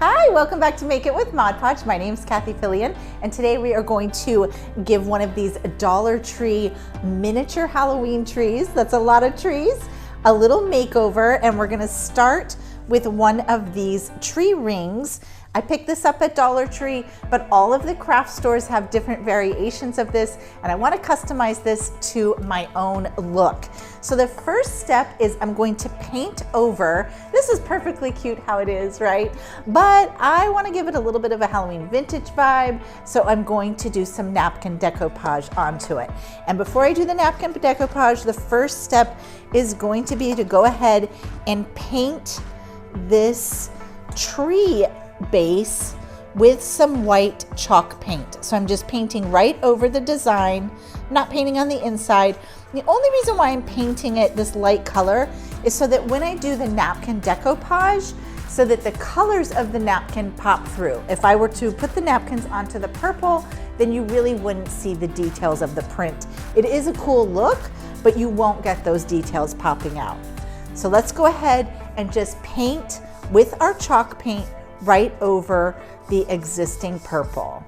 Hi, welcome back to Make It with Mod Podge. My name is Cathie and today we are going to give one of these Dollar Tree miniature Halloween trees, that's a lot of trees, a little makeover, and we're gonna start with one of these tree rings. I picked this up at Dollar Tree, but all of the craft stores have different variations of this, and I want to customize this to my own look. So the first step is I'm going to paint over. This is perfectly cute how it is, right? But I want to give it a little bit of a Halloween vintage vibe, so I'm going to do some napkin decoupage onto it. And before I do the napkin decoupage, the first step is going to be to go ahead and paint this tree base with some white chalk paint. So I'm just painting right over the design, not painting on the inside. The only reason why I'm painting it this light color is so that when I do the napkin decoupage, so that the colors of the napkin pop through. If I were to put the napkins onto the purple, then you really wouldn't see the details of the print. It is a cool look, but you won't get those details popping out. So let's go ahead and just paint with our chalk paint right over the existing purple.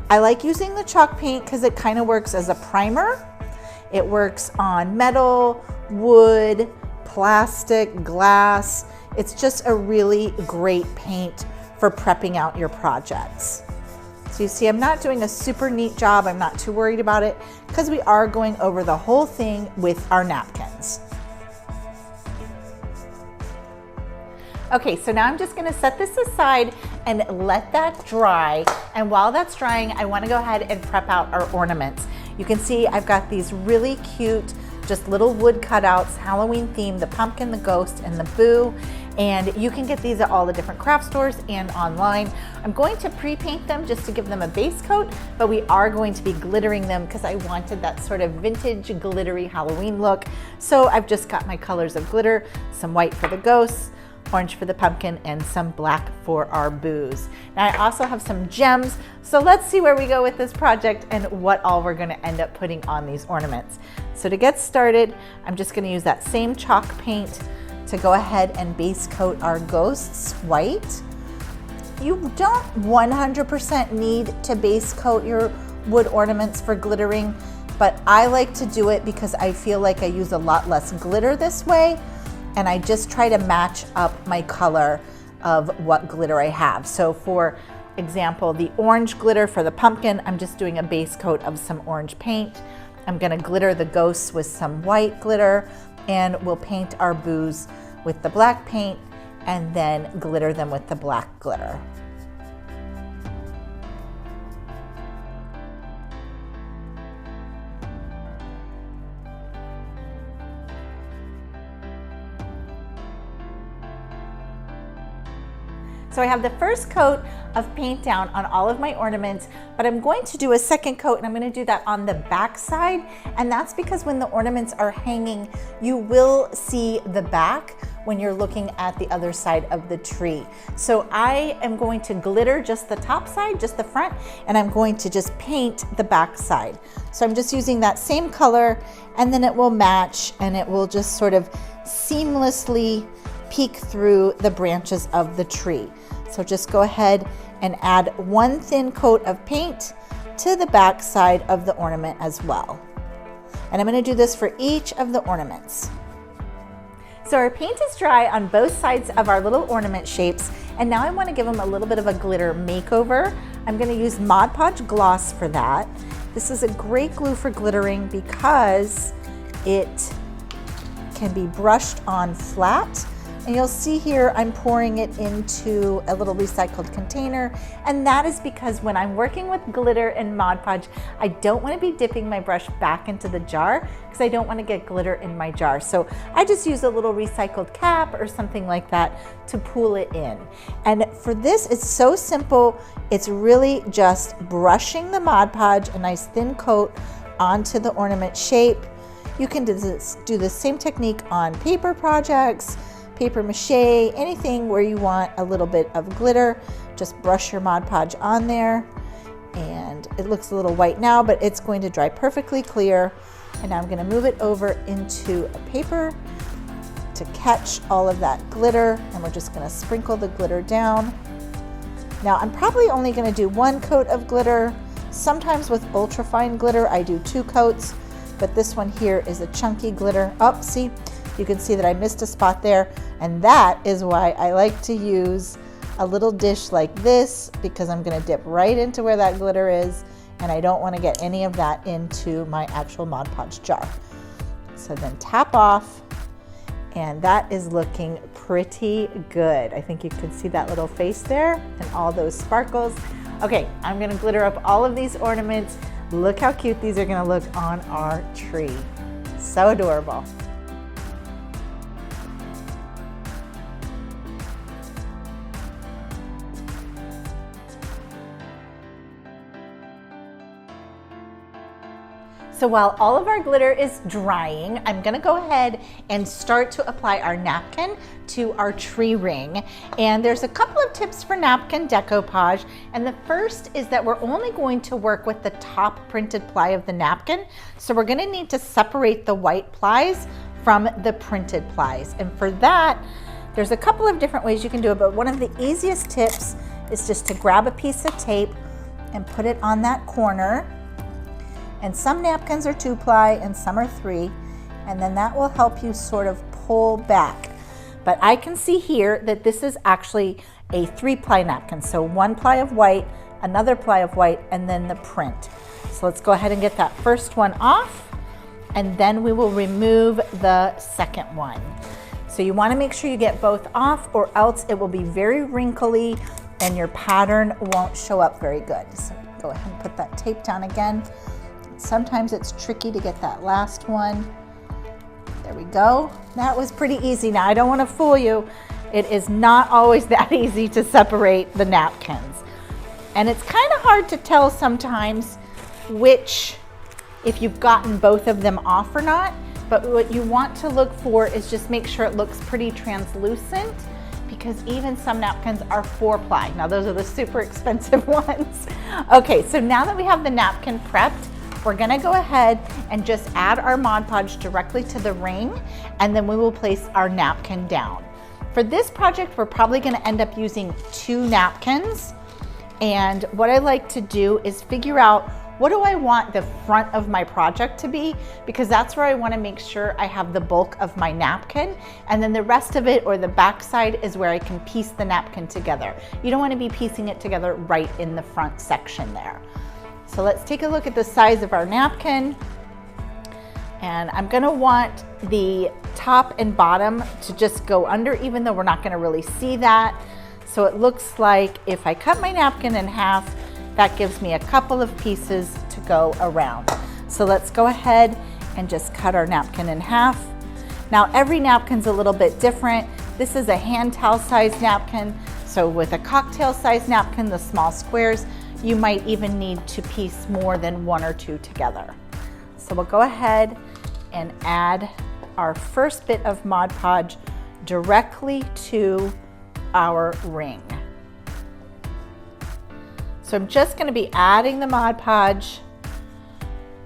I like using the chalk paint because it kind of works as a primer. It works on metal, wood, plastic, glass. It's just a really great paint for prepping out your projects. So you see, I'm not doing a super neat job. I'm not too worried about it because we are going over the whole thing with our napkins. Okay, so now I'm just gonna set this aside and let that dry. And while that's drying, I wanna go ahead and prep out our ornaments. You can see I've got these really cute, just little wood cutouts, Halloween themed, the pumpkin, the ghost, and the boo. And you can get these at all the different craft stores and online. I'm going to pre-paint them just to give them a base coat, but we are going to be glittering them because I wanted that sort of vintage glittery Halloween look. So I've just got my colors of glitter, some white for the ghosts, orange for the pumpkin, and some black for our boos. Now I also have some gems, so let's see where we go with this project and what all we're gonna end up putting on these ornaments. So to get started, I'm just gonna use that same chalk paint to go ahead and base coat our ghosts white. You don't 100% need to base coat your wood ornaments for glittering, but I like to do it because I feel like I use a lot less glitter this way, and I just try to match up my color of what glitter I have. So for example, the orange glitter for the pumpkin, I'm just doing a base coat of some orange paint. I'm gonna glitter the ghosts with some white glitter, and we'll paint our boos with the black paint and then glitter them with the black glitter. So I have the first coat of paint down on all of my ornaments, but I'm going to do a second coat, and I'm going to do that on the back side. And that's because when the ornaments are hanging, you will see the back when you're looking at the other side of the tree. So I am going to glitter just the top side, just the front, and I'm going to just paint the back side. So I'm just using that same color, and then it will match, and it will just sort of seamlessly peek through the branches of the tree. So just go ahead and add one thin coat of paint to the back side of the ornament as well. And I'm going to do this for each of the ornaments. So our paint is dry on both sides of our little ornament shapes, and now I want to give them a little bit of a glitter makeover. I'm going to use Mod Podge gloss for that. This is a great glue for glittering because it can be brushed on flat. And you'll see here I'm pouring it into a little recycled container, and that is because when I'm working with glitter and Mod Podge, I don't want to be dipping my brush back into the jar because I don't want to get glitter in my jar. So I just use a little recycled cap or something like that to pull it in. And for this, it's so simple. It's really just brushing the Mod Podge, a nice thin coat onto the ornament shape. You can do the same technique on paper projects, paper mache, anything where you want a little bit of glitter. Just brush your Mod Podge on there, and it looks a little white now, but it's going to dry perfectly clear. And now I'm going to move it over into a paper to catch all of that glitter, and we're just going to sprinkle the glitter down Now I'm probably only going to do 1 coat of glitter. Sometimes with ultra fine glitter I do 2 coats, but this one here is a chunky glitter. Oh, see, you can see that I missed a spot there, and that is why I like to use a little dish like this, because I'm going to dip right into where that glitter is, and I don't want to get any of that into my actual Mod Podge jar. So then tap off, and that is looking pretty good. I think you can see that little face there and all those sparkles. Okay, I'm gonna glitter up all of these ornaments. Look how cute these are gonna look on our tree. So adorable. So while all of our glitter is drying, I'm gonna go ahead and start to apply our napkin to our tree ring. And there's a couple of tips for napkin decoupage. And the first is that we're only going to work with the top printed ply of the napkin. So we're gonna need to separate the white plies from the printed plies. And for that, there's a couple of different ways you can do it, but one of the easiest tips is just to grab a piece of tape and put it on that corner. And some napkins are 2-ply and some are 3, and then that will help you sort of pull back. But I can see here that this is actually a 3-ply napkin. So 1 ply of white, another ply of white, and then the print. So let's go ahead and get that first one off, and then we will remove the second one. So you want to make sure you get both off, or else it will be very wrinkly and your pattern won't show up very good. So go ahead and put that tape down again. Sometimes it's tricky to get that last one. There we go. That was pretty easy. Now I don't want to fool you. It is not always that easy to separate the napkins. And it's kind of hard to tell sometimes which, if you've gotten both of them off or not. But what you want to look for is just make sure it looks pretty translucent, because even some napkins are 4-ply. Now those are the super expensive ones. Okay, so now that we have the napkin prepped, we're gonna go ahead and just add our Mod Podge directly to the ring, and then we will place our napkin down. For this project, we're probably gonna end up using 2 napkins. And what I like to do is figure out, what do I want the front of my project to be? Because that's where I wanna make sure I have the bulk of my napkin, and then the rest of it, or the back side, is where I can piece the napkin together. You don't wanna be piecing it together right in the front section there. So let's take a look at the size of our napkin. And I'm gonna want the top and bottom to just go under, even though we're not gonna really see that. So it looks like if I cut my napkin in half, that gives me a couple of pieces to go around. So let's go ahead and just cut our napkin in half. Now every napkin's a little bit different. This is a hand towel size napkin. So with a cocktail size napkin, the small squares, you might even need to piece more than 1 or 2 together. So we'll go ahead and add our first bit of Mod Podge directly to our ring. So I'm just going to be adding the Mod Podge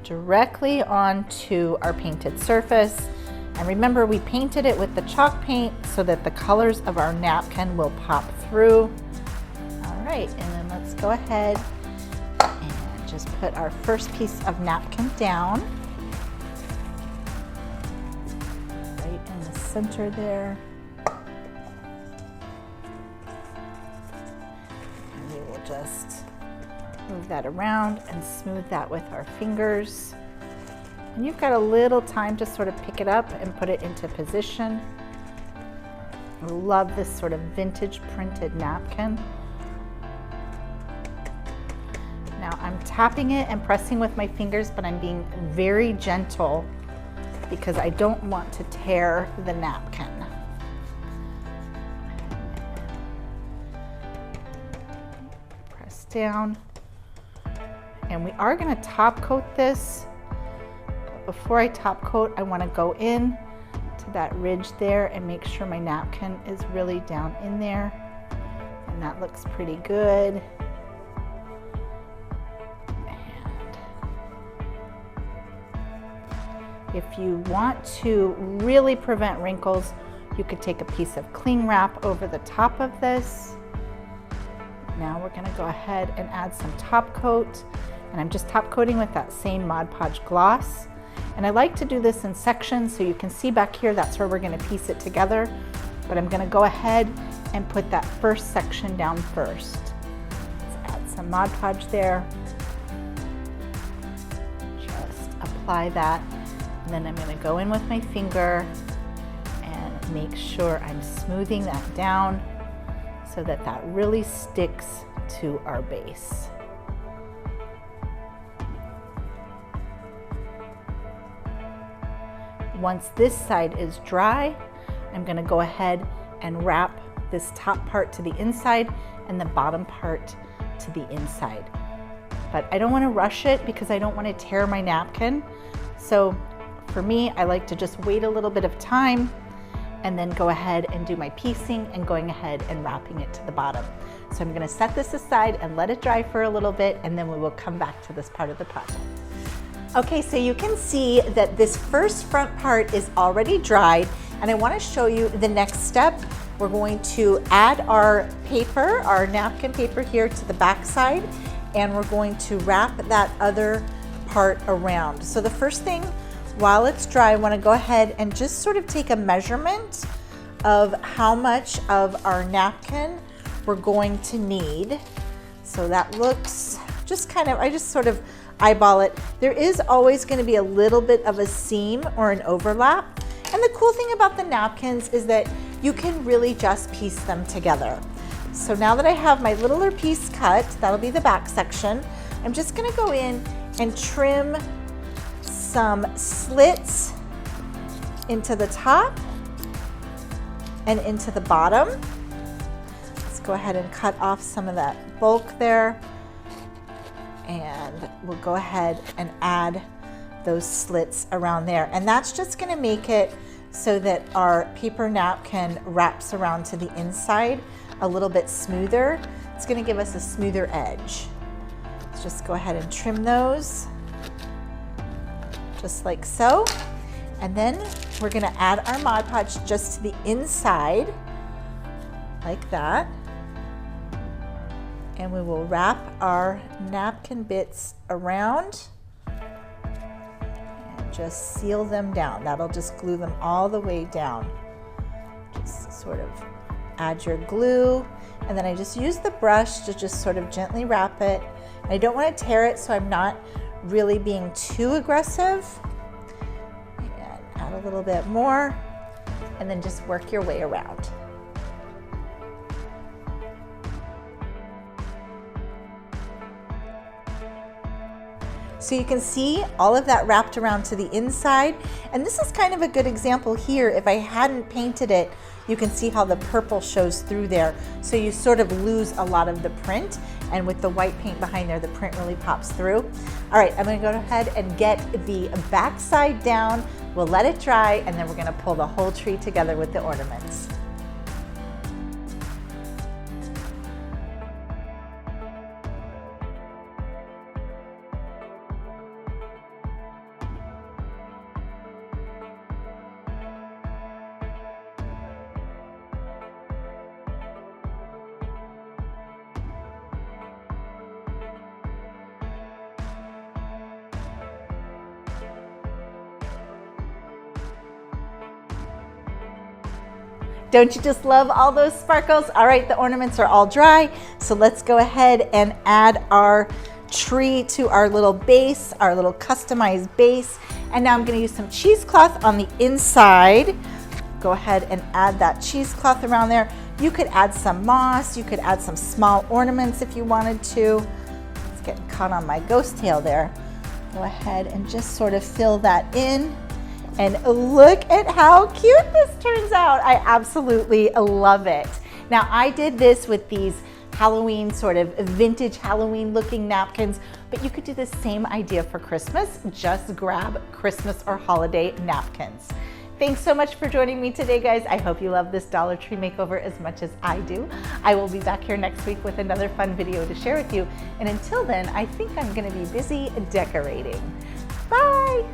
directly onto our painted surface. And remember, we painted it with the chalk paint so that the colors of our napkin will pop through. All right, and then let's go ahead and just put our first piece of napkin down right in the center there. And we will just move that around and smooth that with our fingers. And you've got a little time to sort of pick it up and put it into position. I love this sort of vintage printed napkin. Now I'm tapping it and pressing with my fingers, but I'm being very gentle because I don't want to tear the napkin. Press down. And we are going to top coat this. Before I top coat, I want to go in to that ridge there and make sure my napkin is really down in there. And that looks pretty good. If you want to really prevent wrinkles, you could take a piece of cling wrap over the top of this. Now we're gonna go ahead and add some top coat, and I'm just top coating with that same Mod Podge gloss. And I like to do this in sections so you can see back here, that's where we're gonna piece it together. But I'm gonna go ahead and put that first section down first. Let's add some Mod Podge there. Just apply that. And then I'm gonna go in with my finger and make sure I'm smoothing that down so that that really sticks to our base. Once this side is dry, I'm gonna go ahead and wrap this top part to the inside and the bottom part to the inside. But I don't wanna rush it because I don't wanna tear my napkin. So for me, I like to just wait a little bit of time and then go ahead and do my piecing and going ahead and wrapping it to the bottom. So I'm gonna set this aside and let it dry for a little bit, and then we will come back to this part of the project. Okay, so you can see that this first front part is already dried, and I wanna show you the next step. We're going to add our paper, our napkin paper here to the back side, and we're going to wrap that other part around. So the first thing, while it's dry, I wanna go ahead and just sort of take a measurement of how much of our napkin we're going to need. So that looks just kind of, I just sort of eyeball it. There is always going to be a little bit of a seam or an overlap. And the cool thing about the napkins is that you can really just piece them together. So now that I have my littler piece cut, that'll be the back section, I'm just going to go in and trim some slits into the top and into the bottom. Let's go ahead and cut off some of that bulk there. And we'll go ahead and add those slits around there. And that's just gonna make it so that our paper napkin wraps around to the inside a little bit smoother. It's gonna give us a smoother edge. Let's just go ahead and trim those, just like so. And then we're gonna add our Mod Podge just to the inside, like that. And we will wrap our napkin bits around and just seal them down. That'll just glue them all the way down. Just sort of add your glue, and then I just use the brush to just sort of gently wrap it. I don't want to tear it, so I'm not really being too aggressive. And add a little bit more, and then just work your way around. So you can see all of that wrapped around to the inside. And this is kind of a good example here. If I hadn't painted it, you can see how the purple shows through there. So you sort of lose a lot of the print. And with the white paint behind there, the print really pops through. All right, I'm gonna go ahead and get the back side down. We'll let it dry, and then we're gonna pull the whole tree together with the ornaments. Don't you just love all those sparkles? All right, the ornaments are all dry, so let's go ahead and add our tree to our little base, our little customized base. And now I'm gonna use some cheesecloth on the inside. Go ahead and add that cheesecloth around there. You could add some moss, you could add some small ornaments if you wanted to. It's getting caught on my ghost tail there. Go ahead and just sort of fill that in. And look at how cute this turns out. I absolutely love it. Now I did this with these Halloween, sort of vintage Halloween looking napkins, but you could do the same idea for Christmas. Just grab Christmas or holiday napkins. Thanks so much for joining me today, guys. I hope you love this Dollar Tree makeover as much as I do. I will be back here next week with another fun video to share with you. And until then, I think I'm gonna be busy decorating. Bye.